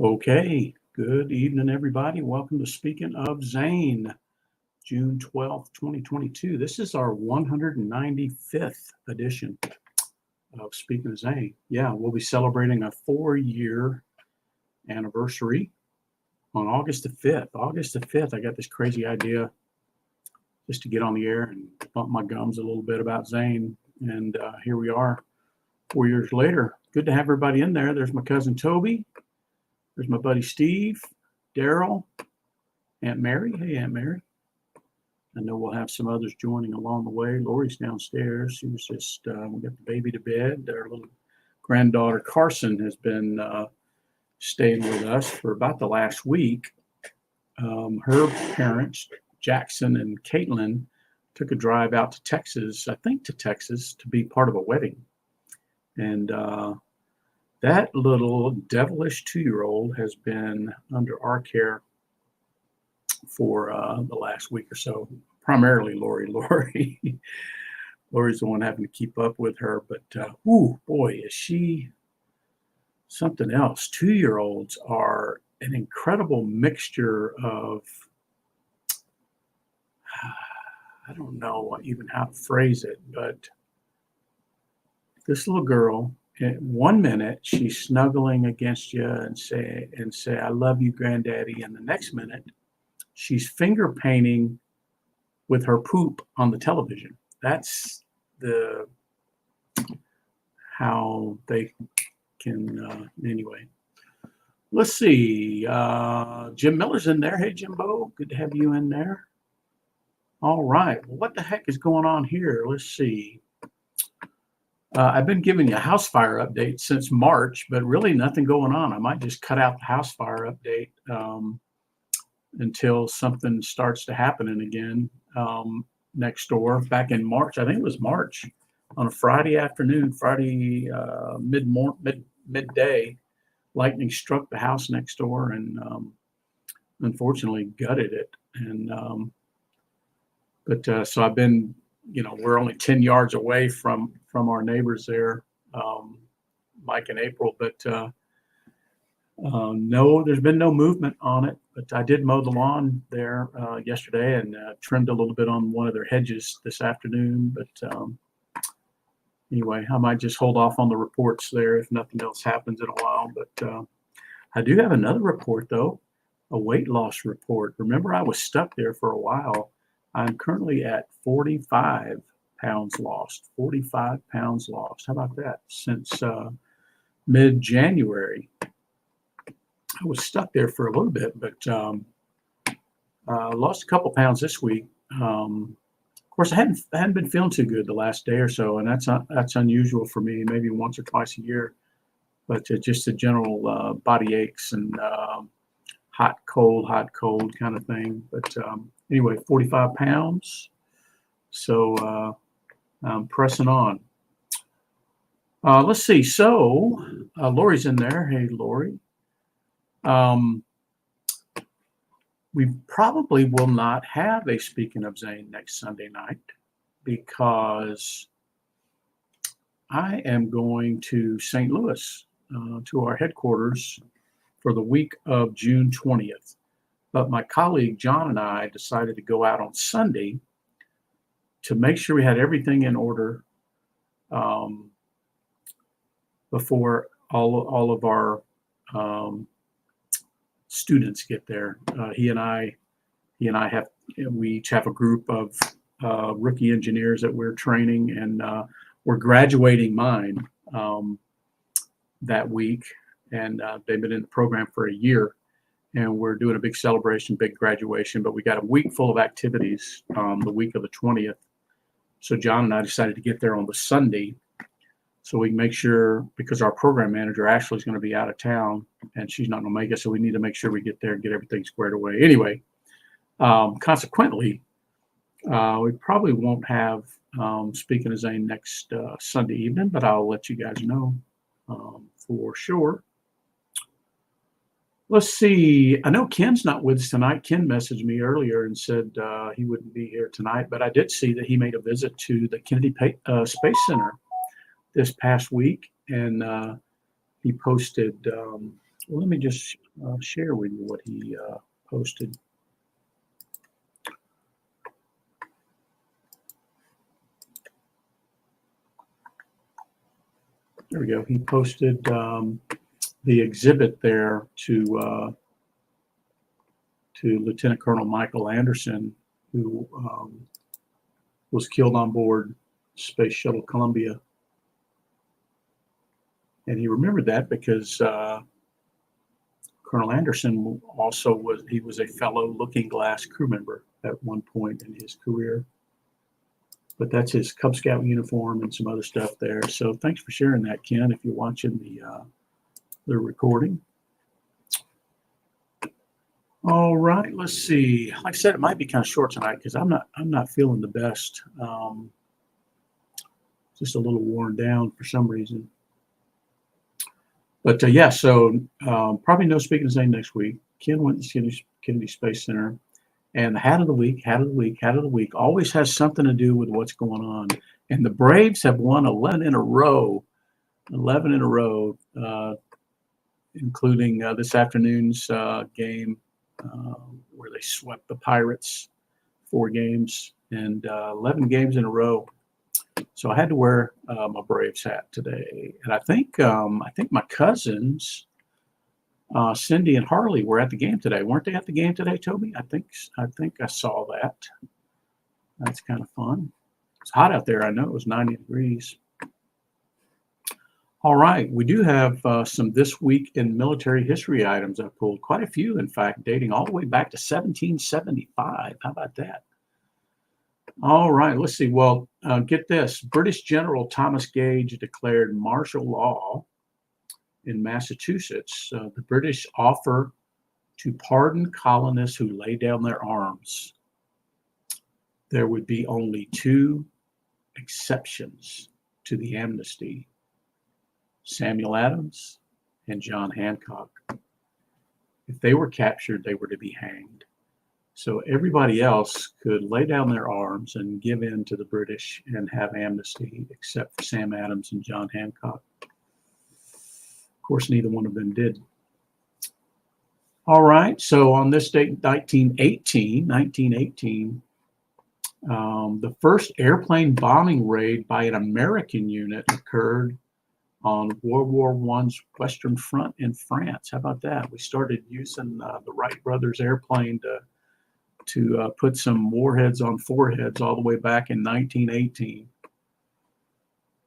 Okay, good evening, everybody. Welcome to Speaking of Zane, June 12th, 2022. This is our 195th edition of Speaking of Zane. Yeah, we'll be celebrating a 4-year anniversary on August the 5th. August the 5th, I got this crazy idea just to get on the air and bump my gums a little bit about Zane. And here we are 4 years later. Good to have everybody in there. There's my cousin Toby. There's my buddy Steve, Daryl, Aunt Mary. Hey, Aunt Mary. I know we'll have some others joining along the way. Lori's downstairs. She was just, we got the baby to bed. Our little granddaughter Carson has been staying with us for about the last week. Her parents, Jackson and Caitlin, took a drive out to Texas, I think to Texas, to be part of a wedding. And that little devilish 2-year-old has been under our care for the last week or so, primarily Lori. Lori's the one having to keep up with her, but ooh, boy, is she something else. 2-year-olds are an incredible mixture of, I don't know even how to phrase it, but this little girl, in 1 minute she's snuggling against you and say I love you, granddaddy, and the next minute she's finger painting with her poop on the television. That's how they can anyway. Let's see, Jim Miller's in there. Hey, Jimbo, good to have you in there. All right, well, what the heck is going on here? Let's see. I've been giving you a house fire update since March, but really nothing going on. I might just cut out the house fire update until something starts to happen again next door. Back in March, I think it was March, on a Friday afternoon, midday, lightning struck the house next door and unfortunately gutted it. And so I've been, we're only 10 yards away from our neighbors there, Mike and April, but no, there's been no movement on it. But I did mow the lawn there yesterday and trimmed a little bit on one of their hedges this afternoon. But anyway, I might just hold off on the reports there if nothing else happens in a while. But I do have another report, though, a weight loss report. Remember, I was stuck there for a while. I'm currently at 45 pounds lost, 45 pounds lost. How about that? Since mid-January. I was stuck there for a little bit, but lost a couple pounds this week. Of course, I hadn't been feeling too good the last day or so, and that's unusual for me, maybe once or twice a year. But just the general body aches and hot, cold kind of thing. But anyway, 45 pounds. So I'm pressing on. Let's see. So Lori's in there. Hey, Lori. We probably will not have a Speaking of Zane next Sunday night because I am going to St. Louis to our headquarters for the week of June 20th. But my colleague John and I decided to go out on Sunday to make sure we had everything in order before all of our students get there. We each have a group of rookie engineers that we're training, and we're graduating mine that week. And they've been in the program for a year, and we're doing a big celebration, big graduation. But we got a week full of activities the week of the 20th. So John and I decided to get there on the Sunday so we can make sure, because our program manager Ashley's going to be out of town and she's not going to make it, so we need to make sure we get there and get everything squared away. Anyway, consequently, we probably won't have Speaking of Zane next Sunday evening, but I'll let you guys know for sure. Let's see. I know Ken's not with us tonight. Ken messaged me earlier and said he wouldn't be here tonight, but I did see that he made a visit to the Kennedy Space Center this past week, and he posted Well, let me just share with you what he posted. There we go. He posted the exhibit there to Lieutenant Colonel Michael Anderson, who was killed on board Space Shuttle Columbia. And he remembered that because Colonel Anderson also was a fellow Looking Glass crew member at one point in his career. But that's his Cub Scout uniform and some other stuff there. So thanks for sharing that, Ken, if you're watching the recording. All right, let's see. Like I said, it might be kind of short tonight because I'm not feeling the best. Just a little worn down for some reason. But yeah, so probably no speaking to Zane next week. Ken went to Kennedy Space Center. And the hat of the week always has something to do with what's going on. And the Braves have won 11 in a row, including this afternoon's game where they swept the Pirates 4 games and 11 games in a row. So I had to wear my Braves hat today. And I think my cousins, Cindy and Harley, were at the game today. Weren't they at the game today, Toby? I think I saw that. That's kind of fun. It's hot out there. I know it was 90 degrees. All right, we do have some this week in military history items I pulled. Quite a few, in fact, dating all the way back to 1775. How about that? All right, let's see. Well, get this. British General Thomas Gage declared martial law in Massachusetts. The British offer to pardon colonists who lay down their arms. There would be only 2 exceptions to the amnesty: Samuel Adams and John Hancock. If they were captured, they were to be hanged. So everybody else could lay down their arms and give in to the British and have amnesty, except for Sam Adams and John Hancock. Of course, neither one of them did. All right, so on this date, 1918, the first airplane bombing raid by an American unit occurred on World War I's Western Front in France. How about that? We started using the Wright brothers airplane to put some warheads on foreheads all the way back in 1918.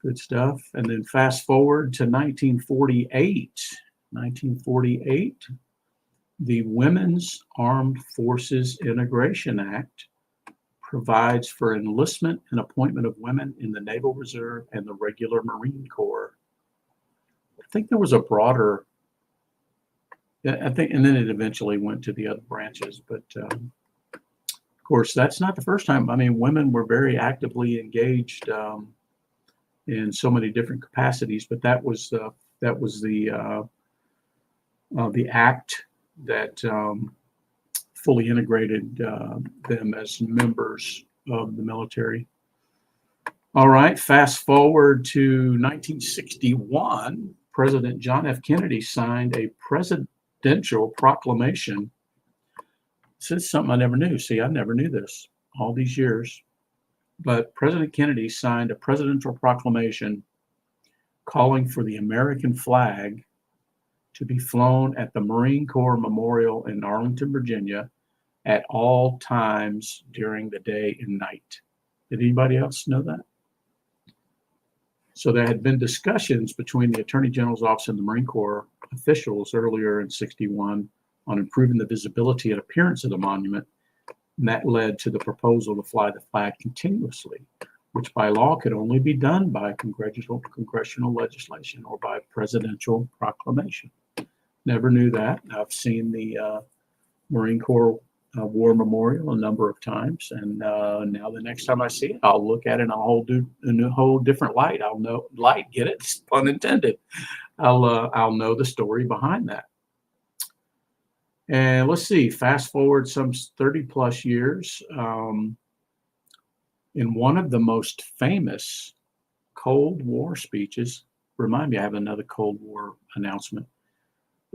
Good stuff. And then fast forward to 1948, the Women's Armed Forces Integration Act provides for enlistment and appointment of women in the Naval Reserve and the regular Marine Corps. I think there was a broader, and then it eventually went to the other branches. But of course, that's not the first time. I mean, women were very actively engaged in so many different capacities. But that was the act that fully integrated them as members of the military. All right, fast forward to 1961. President John F. Kennedy signed a presidential proclamation. This is something I never knew. See, I never knew this all these years. But President Kennedy signed a presidential proclamation calling for the American flag to be flown at the Marine Corps Memorial in Arlington, Virginia, at all times during the day and night. Did anybody else know that? So there had been discussions between the Attorney General's Office and the Marine Corps officials earlier in '61 on improving the visibility and appearance of the monument, and that led to the proposal to fly the flag continuously, which by law could only be done by congressional legislation or by presidential proclamation. Never knew that. I've seen the Marine Corps War Memorial a number of times, and now the next time I see it, I'll look at it in a whole different light. I'll know light. Get it? Pun intended. I'll know the story behind that. And let's see. Fast forward some 30 plus years. In one of the most famous Cold War speeches, remind me, I have another Cold War announcement.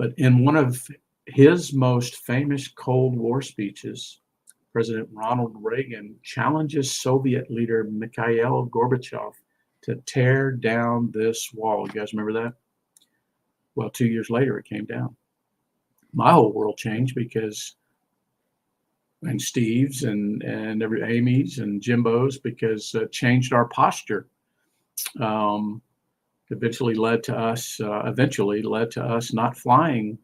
But in one of his most famous Cold War speeches, President Ronald Reagan challenges Soviet leader Mikhail Gorbachev to tear down this wall. You guys remember that? Well, 2 years later, it came down. My whole world changed because, and Steve's and every Amy's and Jimbo's, because changed our posture. Eventually led to us not flying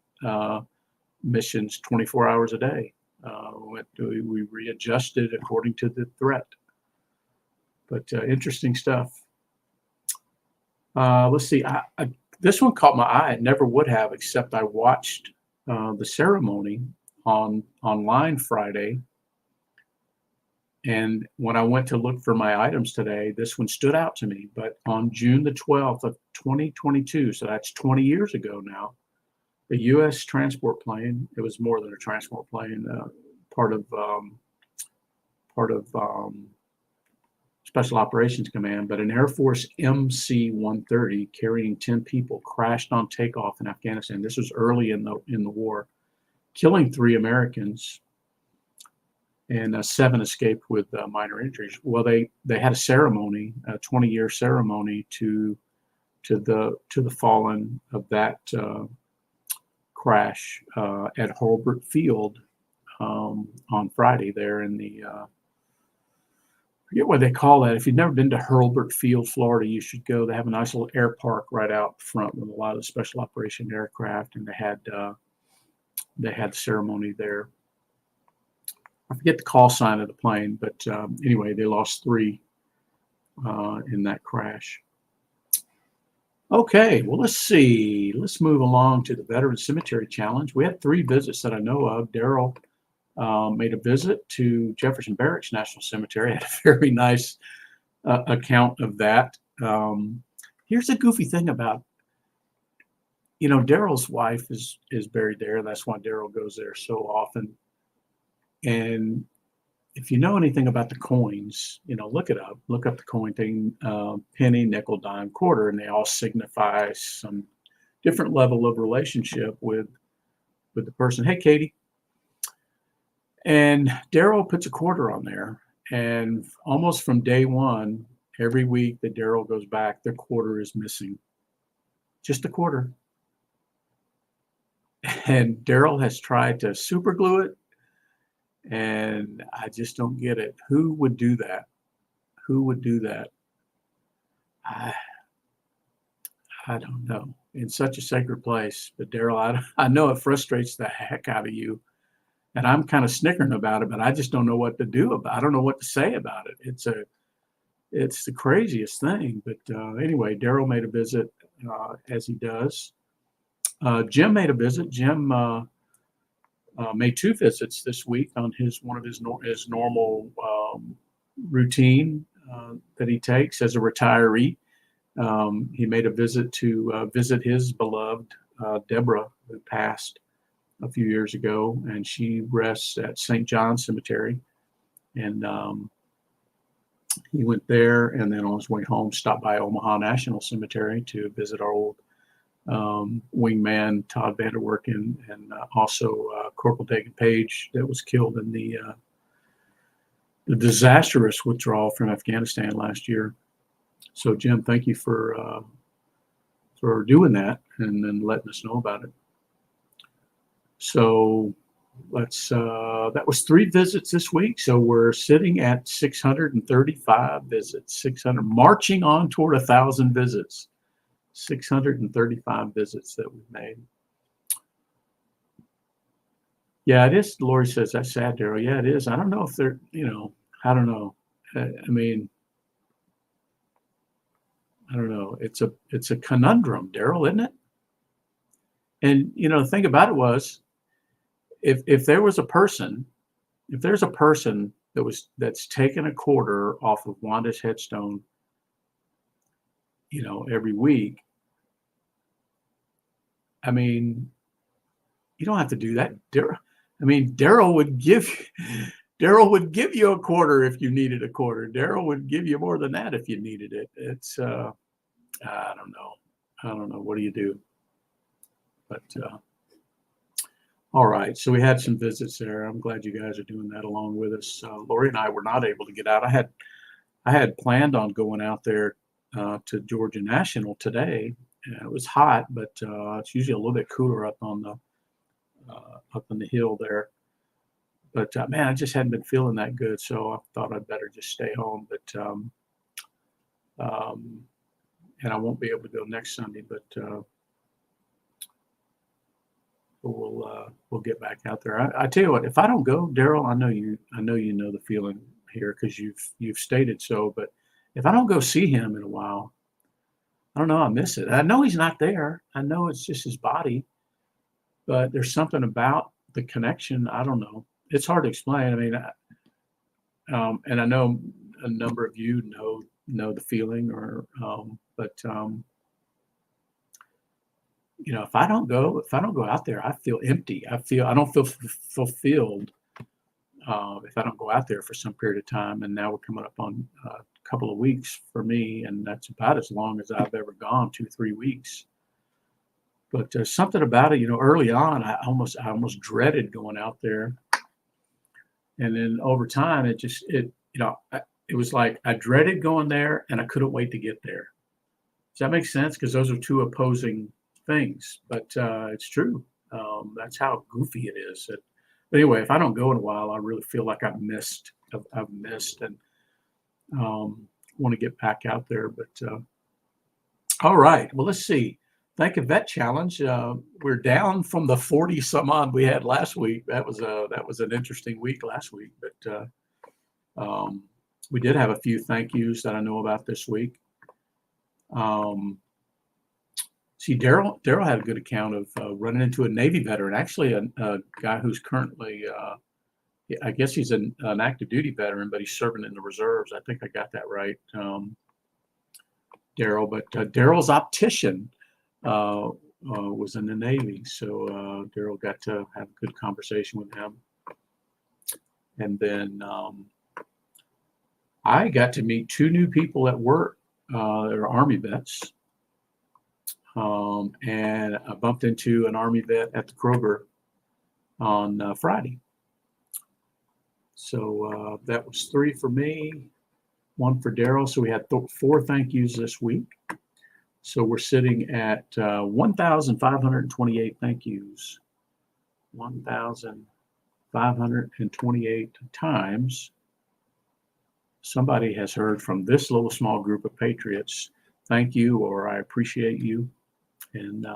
missions 24 hours a day. We readjusted according to the threat. But interesting stuff. Let's see. This one caught my eye. It never would have, except I watched the ceremony online Friday. And when I went to look for my items today, this one stood out to me. But on June the 12th of 2022, so that's 20 years ago now, the U.S. transport plane, it was more than a transport plane, part of Special Operations Command, but an Air Force MC-130 carrying 10 people crashed on takeoff in Afghanistan. This was early in the war, killing 3 Americans, and 7 escaped with minor injuries. Well, they had a ceremony, a 20-year ceremony to the fallen of that crash at Hurlburt Field on Friday there in the I forget what they call that. If you've never been to Hurlburt Field, Florida, you should go. They have a nice little air park right out front with a lot of the special operation aircraft, and they had the ceremony there. I forget the call sign of the plane, but anyway, they lost 3 in that crash. Okay, well, let's see. Let's move along to the Veteran Cemetery Challenge. We had 3 visits that I know of. Daryl made a visit to Jefferson Barracks National Cemetery. Had a very nice account of that. Here's the goofy thing about, Daryl's wife is buried there. That's why Daryl goes there so often. And if you know anything about the coins, look it up. Look up the coin thing, penny, nickel, dime, quarter, and they all signify some different level of relationship with the person. Hey, Katie. And Daryl puts a quarter on there, and almost from day one, every week that Daryl goes back, the quarter is missing. Just a quarter. And Daryl has tried to super glue it, and I just don't get it. Who would do that? Who would do that? I don't know. In such a sacred place. But Daryl, I know it frustrates the heck out of you. And I'm kind of snickering about it, but I just don't know what to do about it. I don't know what to say about it. It's the craziest thing. But anyway, Daryl made a visit, as he does. Jim made a visit. Jim made 2 visits this week on his normal routine that he takes as a retiree. He made a visit to visit his beloved Deborah, who passed a few years ago, and she rests at St. John's Cemetery. And he went there, and then on his way home stopped by Omaha National Cemetery to visit our old wingman Todd Vanderwerken, and also Corporal Dagan Page that was killed in the disastrous withdrawal from Afghanistan last year. So Jim, thank you for doing that and then letting us know about it. So that was 3 visits this week. So we're sitting at 635 visits, marching on toward 1,000 visits. 635 visits that we've made. Yeah, it is. Lori says that's sad, Daryl. Yeah, it is. I don't know if they're, I don't know. I mean, I don't know. It's a conundrum, Daryl, isn't it? And the thing about it was, if there's a person that's taken a quarter off of Wanda's headstone, every week, I mean, you don't have to do that. Daryl would give you a quarter if you needed a quarter. Daryl would give you more than that if you needed it. It's I don't know. What do you do? But All right, so we had some visits there. I'm glad you guys are doing that along with us. Lori and I were not able to get out. I had planned on going out there to Georgia National today. It was hot, but it's usually a little bit cooler up on the hill there. But man, I just hadn't been feeling that good, so I thought I'd better just stay home. But and I won't be able to go next Sunday, but we'll get back out there. I tell you what, if I don't go, Daryl, I know you know the feeling here because you've stated so. But if I don't go see him in a while, I don't know, I miss it. I know he's not there. I know it's just his body, but there's something about the connection. I don't know. It's hard to explain. I mean, and I know a number of you know the feeling, but you know, if I don't go out there, I feel empty. I don't feel fulfilled if I don't go out there for some period of time. And now we're coming up on a couple of weeks for me, and that's about as long as I've ever gone, 2-3 weeks. But something about it, you know, early on, I almost dreaded going out there, and then over time, it was like I dreaded going there, and I couldn't wait to get there. Does that make sense? Because those are two opposing things, but it's true. That's how goofy it is. But anyway, if I don't go in a while, I really feel like I've missed, and want to get back out there. But all right, well, let's see. Think of that challenge. We're down from the 40 some odd we had last week. That was an interesting week last week, but we did have a few thank yous that I know about this week. See, Daryl had a good account of running into a Navy veteran, actually a guy who's currently, I guess he's an active duty veteran, but he's serving in the reserves. I think I got that right, Daryl. But Daryl's optician was in the Navy, so Daryl got to have a good conversation with him. And then I got to meet 2 new people at work. They're Army vets. And I bumped into an Army vet at the Kroger on Friday. So that was 3 for me, 1 for Daryl. So we had 4 thank yous this week. So we're sitting at 1,528 thank yous. 1,528 times somebody has heard from this little small group of patriots, thank you, or I appreciate you. And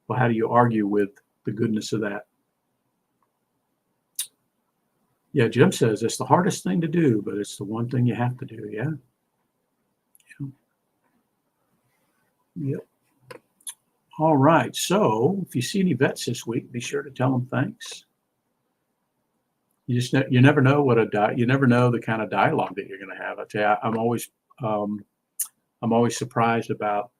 well, how do you argue with the goodness of that? Yeah, Jim says it's the hardest thing to do, but it's the one thing you have to do. Yeah. Yep. All right. So if you see any vets this week, be sure to tell them thanks. You never know you never know the kind of dialogue that you're going to have. I tell you, I'm always surprised about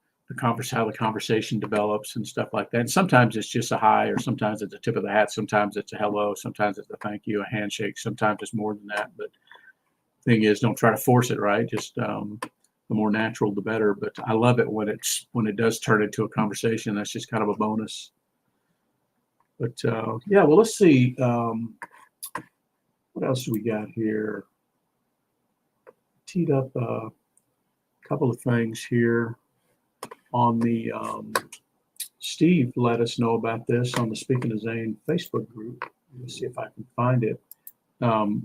how the conversation develops and stuff like that. And sometimes it's just a hi, or sometimes it's a tip of the hat. Sometimes it's a hello. Sometimes it's a thank you, a handshake. Sometimes it's more than that. But the thing is, don't try to force it, right? Just the more natural, the better. But I love it when it does turn into a conversation. That's just kind of a bonus. But yeah, well, let's see. What else do we got here? Teed up a couple of things here on the Steve let us know about this on the Speaking of Zane Facebook group. Let's see if I can find it.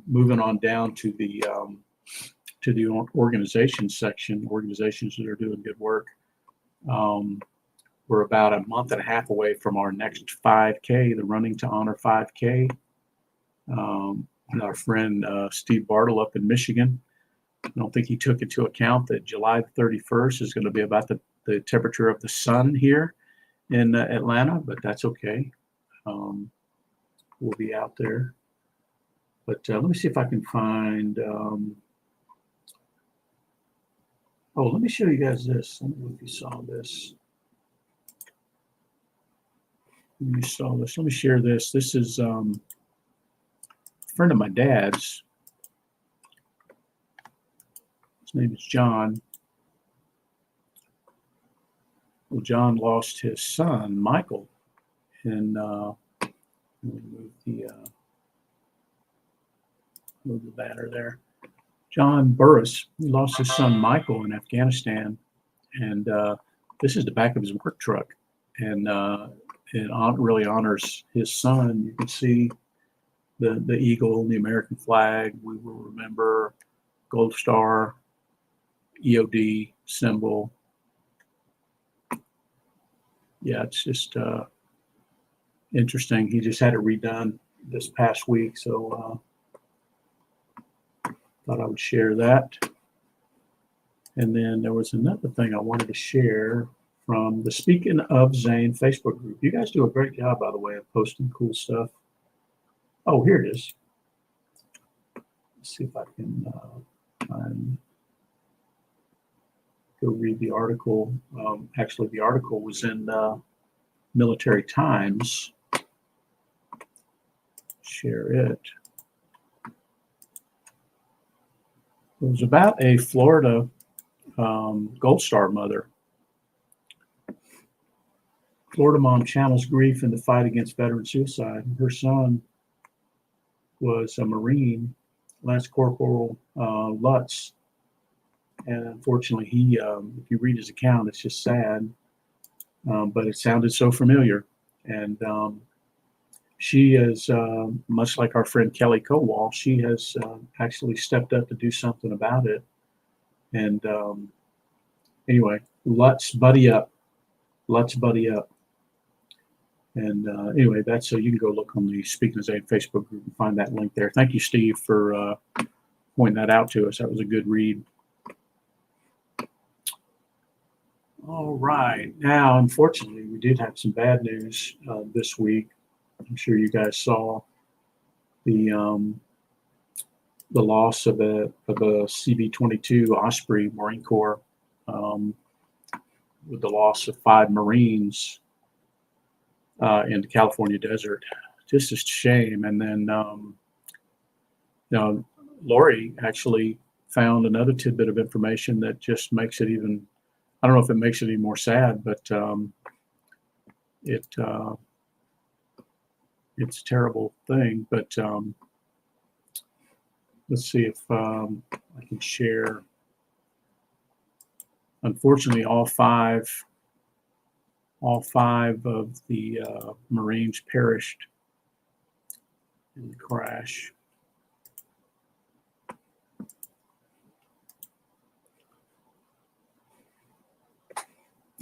Moving on down to the organizations section, organizations that are doing good work. We're about a month and a half away from our next 5K, the Running to Honor 5K. Our friend Steve Bartle up in Michigan, I don't think he took into account that July 31st is going to be about the temperature of the sun here in Atlanta, but that's okay. We'll be out there. But let me see if I can find. Let me show you guys this. I don't know if you saw this. Let me share this. This is a friend of my dad's. His name is John. Well, John lost his son, Michael, in Move the banner there. John Burris, he lost his son Michael in Afghanistan, and this is the back of his work truck, and it really honors his son. You can see the eagle, the American flag. We will remember Gold Star, EOD symbol. Yeah, it's just interesting. He just had it redone this past week, so thought I would share that. And then there was another thing I wanted to share from the Speaking of Zane Facebook group. You guys do a great job, by the way, of posting cool stuff. Oh, here it is. Let's see if I can go read the article. Actually, the article was in Military Times. Share it. It was about a Florida Gold Star mother. Florida mom channels grief in the fight against veteran suicide. Her son was a Marine, Lance Corporal Lutz. And unfortunately, he, if you read his account, it's just sad, but it sounded so familiar. And she is, much like our friend Kelly Kowal, she has actually stepped up to do something about it. And anyway, let's buddy up. Let's buddy up. And anyway, that's so you can go look on the Speaking of Zane Facebook group and find that link there. Thank you, Steve, for pointing that out to us. That was a good read. All right. Now, unfortunately, we did have some bad news this week. I'm sure you guys saw the loss of a CV-22 Osprey Marine Corps, with the loss of 5 Marines in the California desert. Just a shame. And then, Lori actually found another tidbit of information that just makes it even, I don't know if it makes it any more sad, but it's a terrible thing. But let's see if I can share. Unfortunately, all five of the Marines perished in the crash.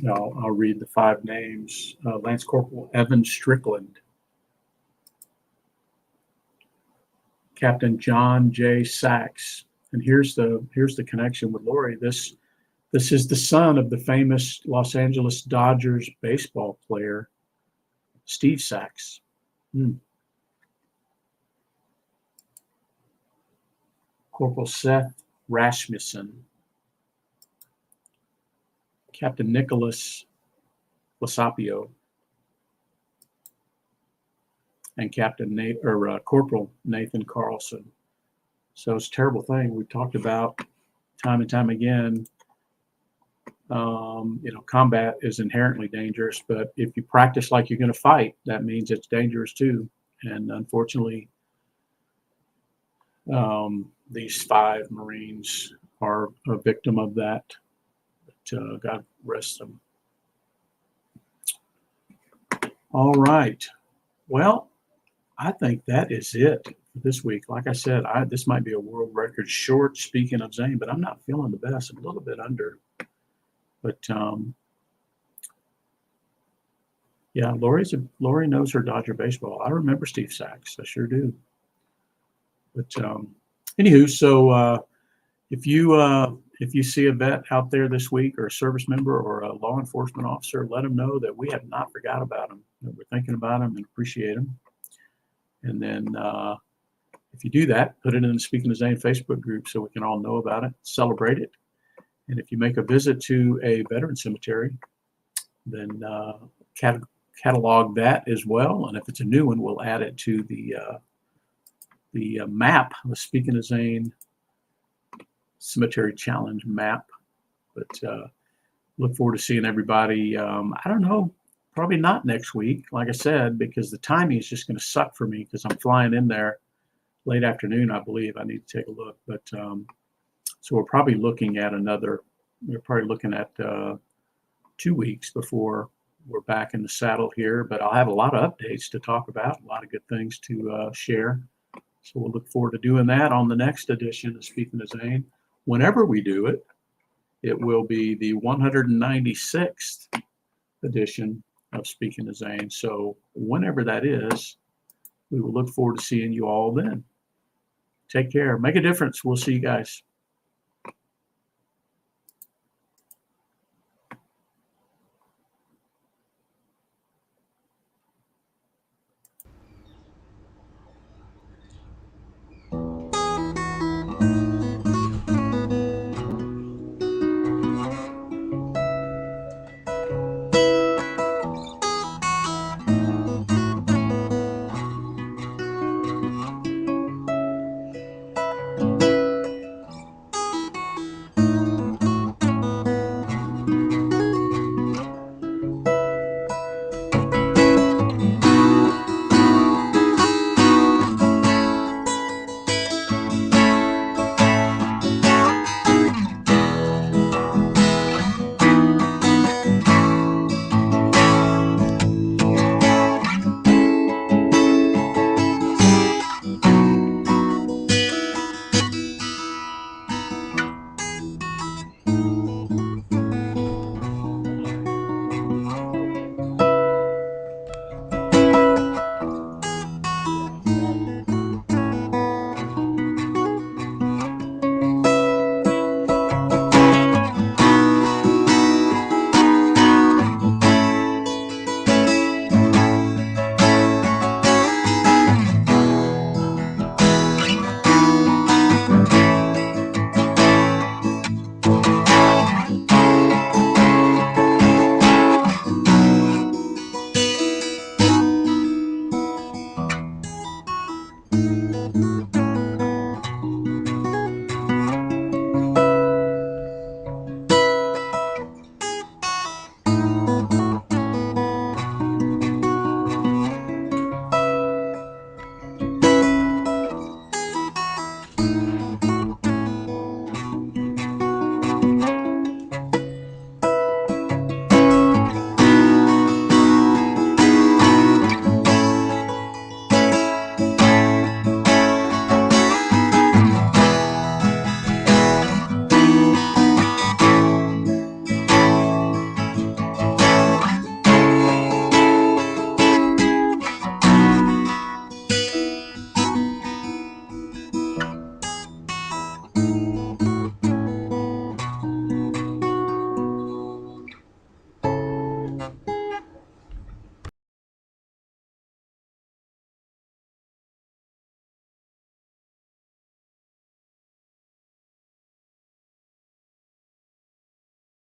I'll read the 5 names. Lance Corporal Evan Strickland, Captain John J. Sachs, and here's the connection with Lori. This is the son of the famous Los Angeles Dodgers baseball player, Steve Sachs. Corporal Seth Rasmussen, Captain Nicholas Lasapio, and Corporal Nathan Carlson. So it's a terrible thing. We've talked about time and time again. Combat is inherently dangerous, but if you practice like you're going to fight, that means it's dangerous too. And unfortunately, these 5 Marines are a victim of that. But God rest them. All right. Well, I think that is it for this week. Like I said, this might be a world record short, Speaking of Zane, but I'm not feeling the best. I'm a little bit under. But yeah, Lori knows her Dodger baseball. I remember Steve Sachs. I sure do. But anywho, so if you see a vet out there this week, or a service member, or a law enforcement officer, let them know that we have not forgot about them. That we're thinking about them and appreciate them. And then if you do that, put it in the Speaking of Zane Facebook group so we can all know about it, celebrate it. And if you make a visit to a veteran cemetery, then catalog that as well. And if it's a new one, we'll add it to the map, the Speaking of Zane Cemetery Challenge map. But look forward to seeing everybody. I don't know. probably not next week, like I said, because the timing is just going to suck for me because I'm flying in there late afternoon, I believe. I need to take a look. But so we're probably looking at we're probably looking at 2 weeks before we're back in the saddle here. But I'll have a lot of updates to talk about, a lot of good things to share. So we'll look forward to doing that on the next edition of Speaking of Zane. Whenever we do it, it will be the 196th edition of Speaking of Zane. So whenever that is, we will look forward to seeing you all then. Take care. Make a difference. We'll see you guys.